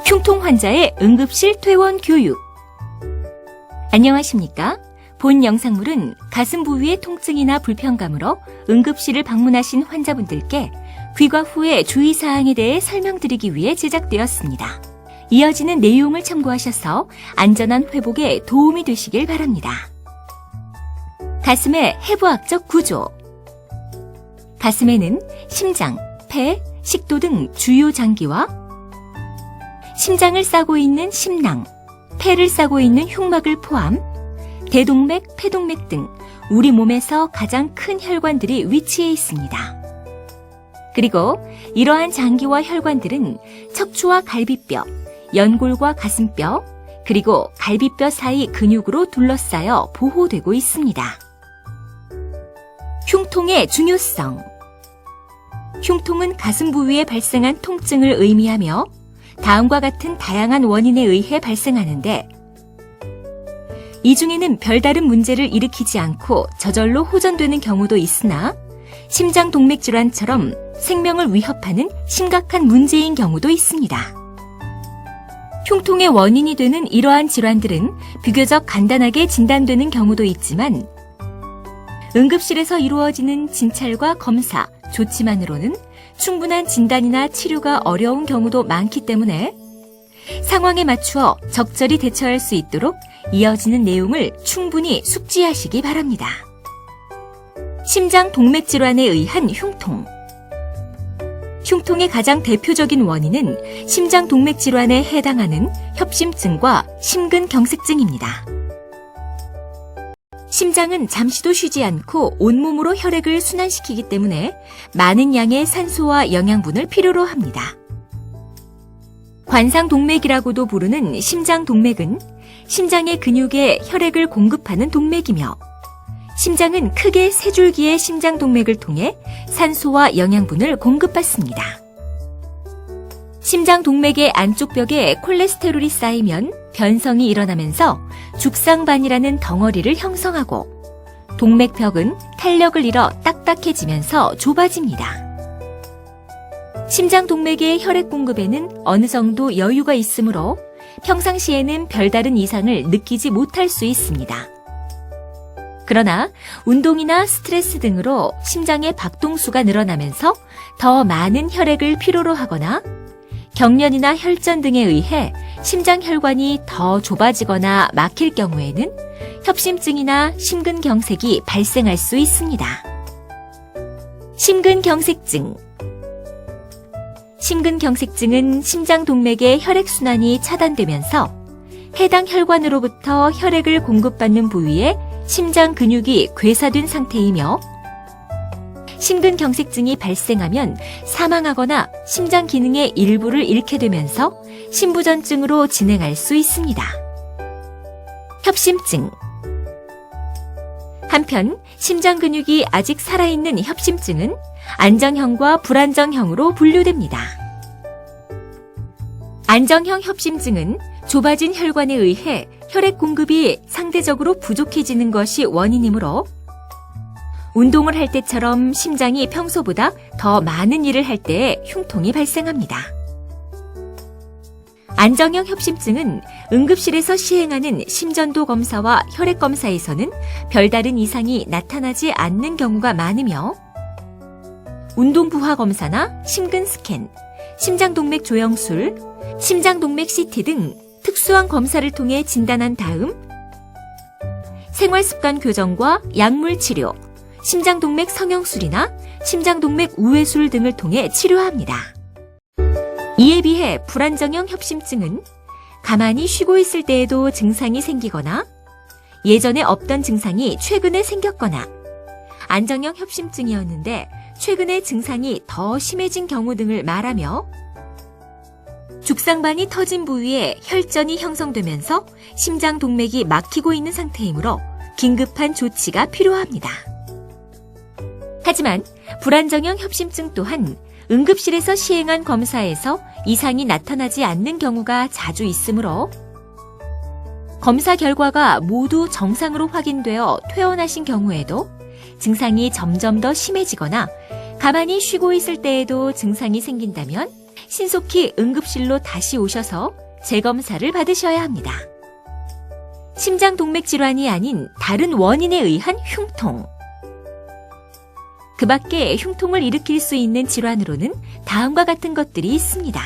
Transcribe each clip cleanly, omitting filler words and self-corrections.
흉통 환자의 응급실 퇴원 교육. 안녕하십니까? 본 영상물은 가슴 부위의 통증이나 불편감으로 응급실을 방문하신 환자분들께 귀가 후의 주의사항에 대해 설명드리기 위해 제작되었습니다. 이어지는 내용을 참고하셔서 안전한 회복에 도움이 되시길 바랍니다. 가슴의 해부학적 구조. 가슴에는 심장, 폐, 식도 등 주요 장기와 심장을 싸고 있는 심낭, 폐를 싸고 있는 흉막을 포함 대동맥, 폐동맥 등 우리 몸에서 가장 큰 혈관들이 위치해 있습니다. 그리고 이러한 장기와 혈관들은 척추와 갈비뼈, 연골과 가슴뼈, 그리고 갈비뼈 사이 근육으로 둘러싸여 보호되고 있습니다. 흉통의 중요성. 흉통은 가슴 부위에 발생한 통증을 의미하며 다음과 같은 다양한 원인에 의해 발생하는데 이 중에는 별다른 문제를 일으키지 않고 저절로 호전되는 경우도 있으나 심장동맥 질환처럼 생명을 위협하는 심각한 문제인 경우도 있습니다. 흉통의 원인이 되는 이러한 질환들은 비교적 간단하게 진단되는 경우도 있지만 응급실에서 이루어지는 진찰과 검사, 조치만으로는 충분한 진단이나 치료가 어려운 경우도 많기 때문에 상황에 맞추어 적절히 대처할 수 있도록 이어지는 내용을 충분히 숙지하시기 바랍니다. 심장동맥 질환에 의한 흉통. 흉통의 가장 대표적인 원인은 심장동맥 질환에 해당하는 협심증과 심근경색증입니다. 심장은 잠시도 쉬지 않고 온몸으로 혈액을 순환시키기 때문에 많은 양의 산소와 영양분을 필요로 합니다. 관상동맥이라고도 부르는 심장동맥은 심장의 근육에 혈액을 공급하는 동맥이며 심장은 크게 세 줄기의 심장동맥을 통해 산소와 영양분을 공급받습니다. 심장동맥의 안쪽 벽에 콜레스테롤이 쌓이면 변성이 일어나면서 죽상반이라는 덩어리를 형성하고 동맥벽은 탄력을 잃어 딱딱해지면서 좁아집니다. 심장동맥의 혈액 공급에는 어느 정도 여유가 있으므로 평상시에는 별다른 이상을 느끼지 못할 수 있습니다. 그러나 운동이나 스트레스 등으로 심장의 박동수가 늘어나면서 더 많은 혈액을 필요로 하거나 경련이나 혈전 등에 의해 심장 혈관이 더 좁아지거나 막힐 경우에는 협심증이나 심근경색이 발생할 수 있습니다. 심근경색증. 심근경색증은 심장동맥의 혈액순환이 차단되면서 해당 혈관으로부터 혈액을 공급받는 부위에 심장 근육이 괴사된 상태이며 심근경색증이 발생하면 사망하거나 심장 기능의 일부를 잃게 되면서 심부전증으로 진행할 수 있습니다. 협심증. 한편 심장 근육이 아직 살아있는 협심증은 안정형과 불안정형으로 분류됩니다. 안정형 협심증은 좁아진 혈관에 의해 혈액 공급이 상대적으로 부족해지는 것이 원인이므로 운동을 할 때처럼 심장이 평소보다 더 많은 일을 할 때에 흉통이 발생합니다. 안정형 협심증은 응급실에서 시행하는 심전도 검사와 혈액 검사에서는 별다른 이상이 나타나지 않는 경우가 많으며 운동 부하 검사나 심근 스캔, 심장동맥 조영술, 심장동맥 CT 등 특수한 검사를 통해 진단한 다음 생활습관 교정과 약물 치료, 심장동맥 성형술이나 심장동맥 우회술 등을 통해 치료합니다. 이에 비해 불안정형 협심증은 가만히 쉬고 있을 때에도 증상이 생기거나 예전에 없던 증상이 최근에 생겼거나 안정형 협심증이었는데 최근에 증상이 더 심해진 경우 등을 말하며 죽상반이 터진 부위에 혈전이 형성되면서 심장동맥이 막히고 있는 상태이므로 긴급한 조치가 필요합니다. 하지만 불안정형 협심증 또한 응급실에서 시행한 검사에서 이상이 나타나지 않는 경우가 자주 있으므로 검사 결과가 모두 정상으로 확인되어 퇴원하신 경우에도 증상이 점점 더 심해지거나 가만히 쉬고 있을 때에도 증상이 생긴다면 신속히 응급실로 다시 오셔서 재검사를 받으셔야 합니다. 심장동맥 질환이 아닌 다른 원인에 의한 흉통. 그 밖에 흉통을 일으킬 수 있는 질환으로는 다음과 같은 것들이 있습니다.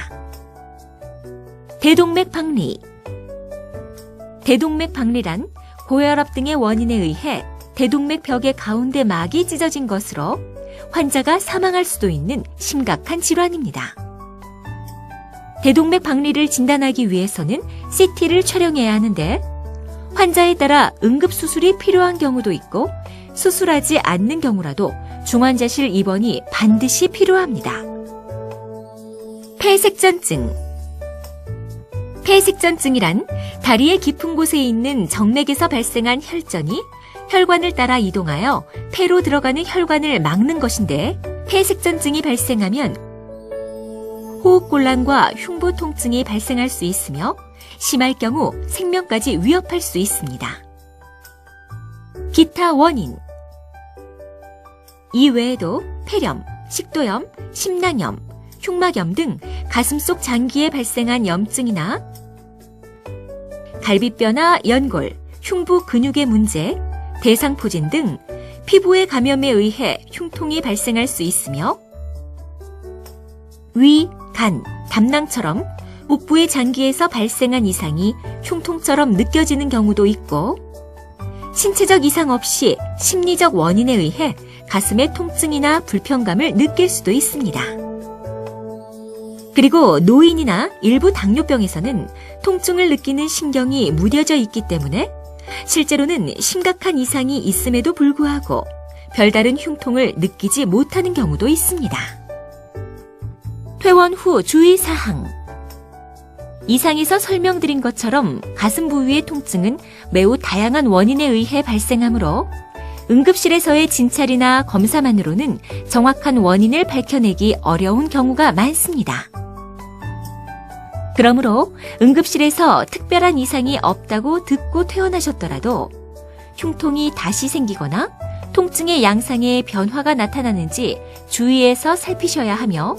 대동맥 박리. 대동맥 박리란 고혈압 등의 원인에 의해 대동맥 벽의 가운데 막이 찢어진 것으로 환자가 사망할 수도 있는 심각한 질환입니다. 대동맥 박리를 진단하기 위해서는 CT를 촬영해야 하는데 환자에 따라 응급수술이 필요한 경우도 있고 수술하지 않는 경우라도 중환자실 입원이 반드시 필요합니다. 폐색전증. 폐색전증이란 다리의 깊은 곳에 있는 정맥에서 발생한 혈전이 혈관을 따라 이동하여 폐로 들어가는 혈관을 막는 것인데 폐색전증이 발생하면 호흡곤란과 흉부 통증이 발생할 수 있으며 심할 경우 생명까지 위협할 수 있습니다. 기타 원인. 이 외에도 폐렴, 식도염, 심낭염, 흉막염 등 가슴 속 장기에 발생한 염증이나 갈비뼈나 연골, 흉부 근육의 문제, 대상포진 등 피부의 감염에 의해 흉통이 발생할 수 있으며 위, 간, 담낭처럼 복부의 장기에서 발생한 이상이 흉통처럼 느껴지는 경우도 있고 신체적 이상 없이 심리적 원인에 의해 가슴의 통증이나 불편감을 느낄 수도 있습니다. 그리고 노인이나 일부 당뇨병에서는 통증을 느끼는 신경이 무뎌져 있기 때문에 실제로는 심각한 이상이 있음에도 불구하고 별다른 흉통을 느끼지 못하는 경우도 있습니다. 퇴원 후 주의사항. 이상에서 설명드린 것처럼 가슴 부위의 통증은 매우 다양한 원인에 의해 발생하므로 응급실에서의 진찰이나 검사만으로는 정확한 원인을 밝혀내기 어려운 경우가 많습니다. 그러므로 응급실에서 특별한 이상이 없다고 듣고 퇴원하셨더라도 흉통이 다시 생기거나 통증의 양상에 변화가 나타나는지 주의해서 살피셔야 하며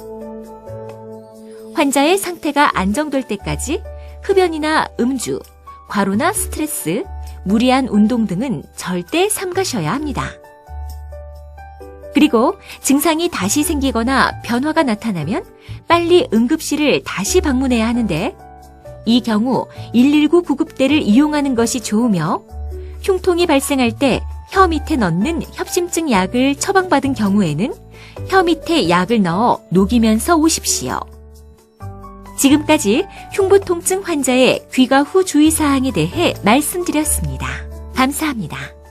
환자의 상태가 안정될 때까지 흡연이나 음주, 과로나 스트레스, 무리한 운동 등은 절대 삼가셔야 합니다. 그리고 증상이 다시 생기거나 변화가 나타나면 빨리 응급실을 다시 방문해야 하는데 이 경우 119 구급대를 이용하는 것이 좋으며 흉통이 발생할 때 혀 밑에 넣는 협심증 약을 처방받은 경우에는 혀 밑에 약을 넣어 녹이면서 오십시오. 지금까지 흉부통증 환자의 귀가 후 주의사항에 대해 말씀드렸습니다. 감사합니다.